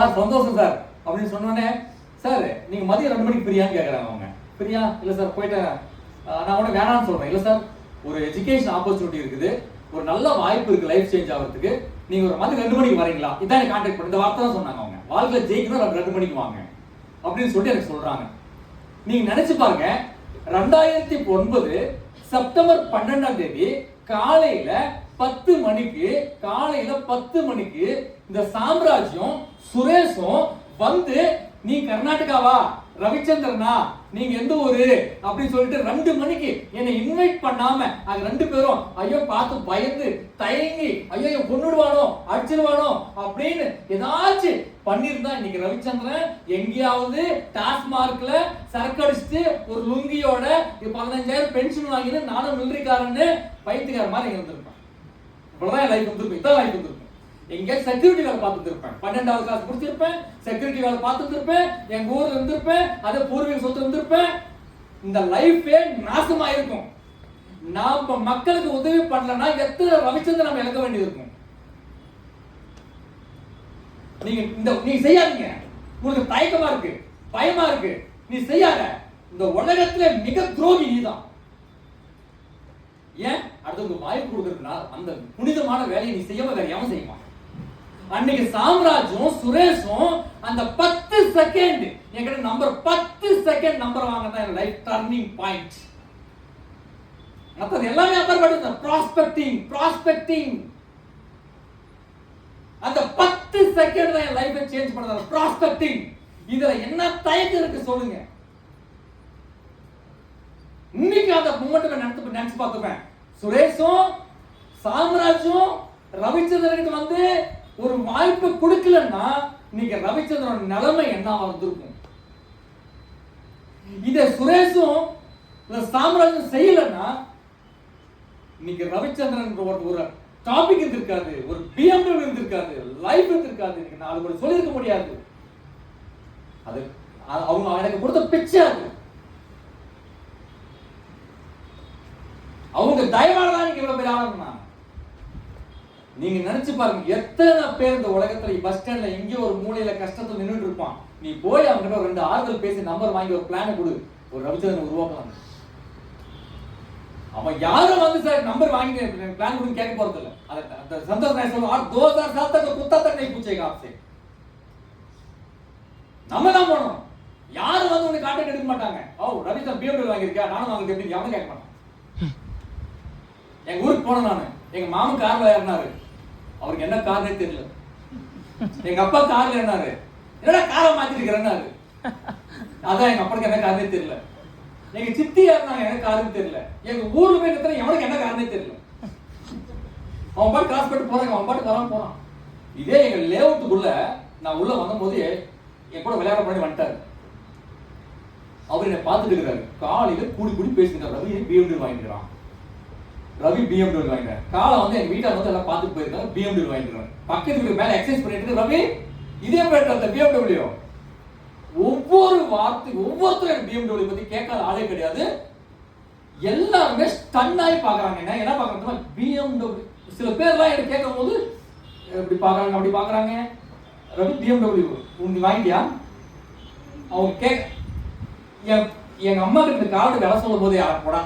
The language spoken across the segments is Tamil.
சார் சந்தோஷம் சார் அப்படின்னு சொன்னோடனே, சார் நீங்க மதியம் 2 மணிக்கு ஃப்ரீயான்னு கேட்கறாங்க அவங்க. ஃப்ரீயா? இல்ல சார் போயிட்டேன். நான் கூட வேணாம்னு சொல்றேன். இல்ல சார், ஒரு எஜுகேஷன் ஆப்பர்ச்சுனிட்டி இருக்குது, ஒரு நல்ல வாய்ப்பு இருக்கு லைஃப் சேஞ்ச் ஆகிறதுக்கு, நீங்க ஒரு மதியம் 2 மணிக்கு வரீங்களா? இதான் எனக்கு கான்டாக்ட் பண்ணி இந்த வார்த்தை தான் சொன்னாங்க அவங்க. வாழ்க்கையில ஜெயிக்கணும் 2 மணிக்கு வாங்க அப்படின்னு சொல்லிட்டு எனக்கு சொல்றாங்க. நீங்க நினைச்சு பாருங்க, 2009 செப்டம்பர் 12ஆம் தேதி காலையில 10 மணிக்கு இந்த சாம்ராஜ்யம் சுரேஷும் வந்து, நீ கர்நாடகாவா, ரவிச்சந்திரனா, நீங்க எந்த ஊரு அப்படின்னு சொல்லிட்டு 2 மணிக்கு என்னை இன்வைட் பண்ணாம அது 2 பேரும் ஐயோ பார்த்து பயந்து தயங்கி ஐயோ கொன்னுடுவானோ அடிச்சிடுவானோ அப்படின்னு ஏதாச்சும் பண்ணிருந்தா, இன்னைக்கு ரவிச்சந்திரன் எங்கேயாவது டாஸ்மார்க்ல சரக்கு அடிச்சுட்டு ஒரு லுங்கியோட 15,000 பென்ஷன் வாங்கிட்டு நானும் மிலிட்டரிக்காரன்னு பைத்தியக்கார மாதிரி இருந்திருப்பேன். இவ்வளவுதான் லைஃப் இருந்திருக்கும். இதான் லைஃப் இருந்திருக்கும். எங்க செக்யூரிட்டி வேலை பார்த்துட்டு இருப்பேன், 12ஆவது கிளாஸ் முடிச்சிருப்பேன், செக்யூரிட்டி வேலை பார்த்துட்டு இருப்பேன், எங்க ஊர்ல இருந்திருப்பேன், அதே பூர்வீக சொத்து இருந்திருப்பேன். இந்த லைஃபே நாசமா இருக்கும். நாம மக்களுக்கு உதவி பண்ணலன்னா எத்தனை ரவிச்சந்திரன் நம்ம இழக்க வேண்டியது இருக்கும். நீங்க செய்யாதீங்க. உங்களுக்கு தயக்கமா இருக்கு, பயமா இருக்கு, நீ செய்யாத. இந்த உலகத்துல மிக துரோகி நீதான். ஏன்? அடுத்தவங்க வாய்ப்பு கொடுக்கறதுனா அந்த புனிதமான வேலையை நீ செய்யாம வேற எவன் செய்வான்? அன்னைக்கு சாம்ராஜும் சுரேஷும் அந்த 10 செகண்ட் என்கிட்ட நம்பர் 10 செகண்ட் நம்பர் வாங்கினா என் லைஃப் டர்னிங் பாயிண்ட். மற்றது எல்லாமே அப்புறப்படுது. ப்ராஸ்பெக்டிங் அந்த 10 செகண்ட் தான் என் லைஃபை சேஞ்ச் பண்ணது. ப்ராஸ்பெக்டிங். இதுல என்ன தயக்கம் இருக்கு சொல்லுங்க? இன்னைக்கு அந்த மூமெண்ட் நினைச்சு பார்த்துப்பேன். சுரேஷும் சாம்ராஜும் ரவிச்சந்திரனுக்கு வந்து ஒரு வாய்ப்பு கொடுக்கலன்னா இன்னைக்கு ரவிச்சந்திரன் நிலைமை என்ன வந்திருக்கும்? இத சுரேஷும் சாம்ராஜும் செய்யலன்னா இன்னைக்கு ரவிச்சந்திரன் ஒரு டாபிக் இருந்திருக்காது, ஒரு BMW இருந்திருக்காது, லைஃப் இருந்திருக்காது. இன்னைக்கு 4 பேர் சொல்லியிருக்க முடியாது. அது அவங்க எனக்கு கொடுத்த பிச்சை. அது அவங்க தயவால தான் நீங்க இவ்வளவு பேர் ஆளணும்னா. நீங்க நினைச்சு பாருங்க, எத்தனை பேர் இந்த உலகத்துல பஸ் ஸ்டாண்ட்ல எங்கேயோ ஒரு மூலையில கஷ்டத்துல நின்றுட்டு இருப்பான். நீ போய் அவங்க 2 ஆறுதல் பேசி நம்பர் வாங்கி ஒரு பிளான கொடு, ஒரு ரவிச்சந்திரன் உருவாக்கலாம். அவன் யாரும் வந்து சார் நம்பர் வாங்கி பிளான் கொடுன்னு கேட்க போறது இல்ல. அந்த சந்தோஷ் நாய் சொல்லுவான், 2007 तक कुत्ता तक नहीं पूछेगा आपसे. நம்ம தான் போனோம். யாரும் வந்து உனக்கு கான்டாக்ட் எடுக்க மாட்டாங்க. ரவிச்சந்திரன் BMW வாங்கியிருக்கா, நானும் வாங்கிட்டு எப்படி எவனும் கேட்க மாட்டான். எங்க ஊருக்கு போன நானு, எங்க மாமன் கார்ல ஏறினாரு, அவருக்கு என்ன கார்னே தெரியல. எங்க அப்பா கார்ல ஏறினாரு, என்னடா காரை மாத்திட்டு இருக்கிறேன்னாரு. அதான் எங்க அப்பாவுக்கு என்ன கார்னே தெரியல. எங்க சித்தி ஏறினாங்க, என்ன காருன்னு தெரியல. எங்க ஊர்ல போய் நிறுத்தின எவனுக்கு என்ன கார்னே தெரியல. அவன் பாட்டு கிராஸ் பண்ணிட்டு போறாங்க, அவன் பாட்டு வராம போறான். இதே எங்க லேஅவுட்டுக்குள்ள நான் உள்ள வந்த போது என் கூட விளையாட பண்ணி வந்துட்டாரு. அவர் என்னை பார்த்துட்டு இருக்கிறாரு. காலையில கூடி பேசிட்டு ரவி BMW வாங்கிக்கிறான், ரவி BMW வாங்கிட்டார். காலை வந்து எங்க வீட்டார் வந்து எல்லாம் பார்த்துட்டு போயிருக்காரு, BMW வாங்கிக்கிறாரு. பக்கத்து வீட்டுக்கு மேல எக்ஸசைஸ் பண்ணிட்டு ரவி இதே பேட்டர் அந்த BMW. ஒவ்வொரு வார்த்தைக்கு ஒவ்வொருத்தரும் BMW பத்தி கேட்காத ஆளே கிடையாது. எல்லாருமே ஸ்டன் ஆகி பாக்குறாங்க. என்ன பாக்குறாங்க? BMW. சில பேர்லாம் என்ன கேட்கும் போது இப்படி பாக்குறாங்க, அப்படி பாக்குறாங்க. ரவி BMW நீ வாங்கிட்டியா? அவங்க எங்க அம்மா கிட்ட இந்த கார்டு வேலை சொல்லும் போது யார் போடா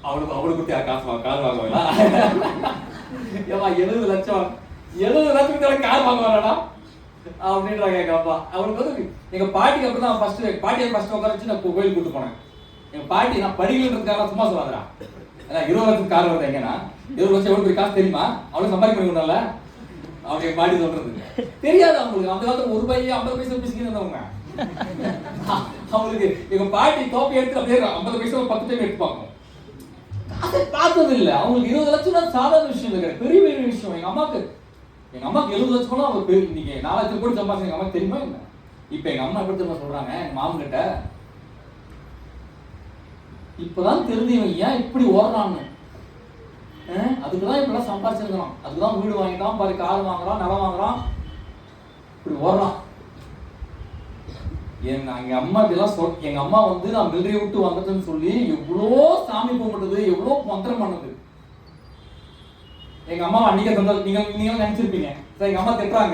அவளுக்கு காசு கார் வாங்குவாங்களா? ஏமா 70 லட்சம் கார் வாங்குவாரா அப்படின்றாங்க எங்க அப்பா. அவளுக்கு வந்து எங்க பாட்டிக்கு அப்புறம் தான் பாட்டியை ஃபர்ஸ்ட் உட்கார வச்சு நான் கோயில் கூட்டு போனேன். எங்க பாட்டி நான் படிக்கிறதுக்காக சும்மா சொல்லாதரா, 20 லட்சம் கார் வருது. எங்கன்னா 20 லட்சம் எவ்வளவு பெரிய காசு தெரியுமா? அவளுக்கு சம்பாதிக்க முடியும்ல. அவங்க எங்க பாட்டி சொல்றது தெரியாது அவங்களுக்கு. அந்த காலத்துல 1 ரூபாய் 50 பைசா பிசிக்கிட்டு இருந்தவங்க. அவங்களுக்கு எங்க பாட்டி தோப்பி எடுத்து அப்படியே 50 பைசா 10 டைம் எடுத்து பார்க்கணும். அதை பார்த்தது இல்லை. அவங்களுக்கு 20 லட்சம் தான் சாதாரண விஷயம் இல்லை, பெரிய விஷயம். எங்க அம்மாக்கு 70 லட்சம் அவர் பெரிய. நீங்க 4 லட்சம் கோடி சம்பாதிச்சு எங்க அம்மாக்கு தெரியுமா இல்லை? இப்ப எங்க அம்மா எப்படி தெரியுமா சொல்றாங்க எங்க மாமன் கிட்ட, இப்பதான் தெரிஞ்சவன் ஏன் இப்படி ஓடுறான்னு. அதுக்குதான் இப்பெல்லாம் சம்பாதிச்சிருக்கிறான், அதுக்குதான் வீடு வாங்கிட்டான் பாரு, கார் வாங்குறான், நிலம் வாங்குறான், இப்படி ஓடுறான். எங்க அம்மா இப்படிலாம் எங்க அம்மா வந்து நான் மிலிட்டரி விட்டு வந்துட்டேன்னு சொல்லி எவ்வளோ சாமி கும்பிட்டது, எவ்வளோ மந்திரம் பண்ணது. எங்க அம்மா அன்னைக்கு நீங்க நினைச்சிருப்பீங்க. எங்க அம்மா திட்டுறாங்க,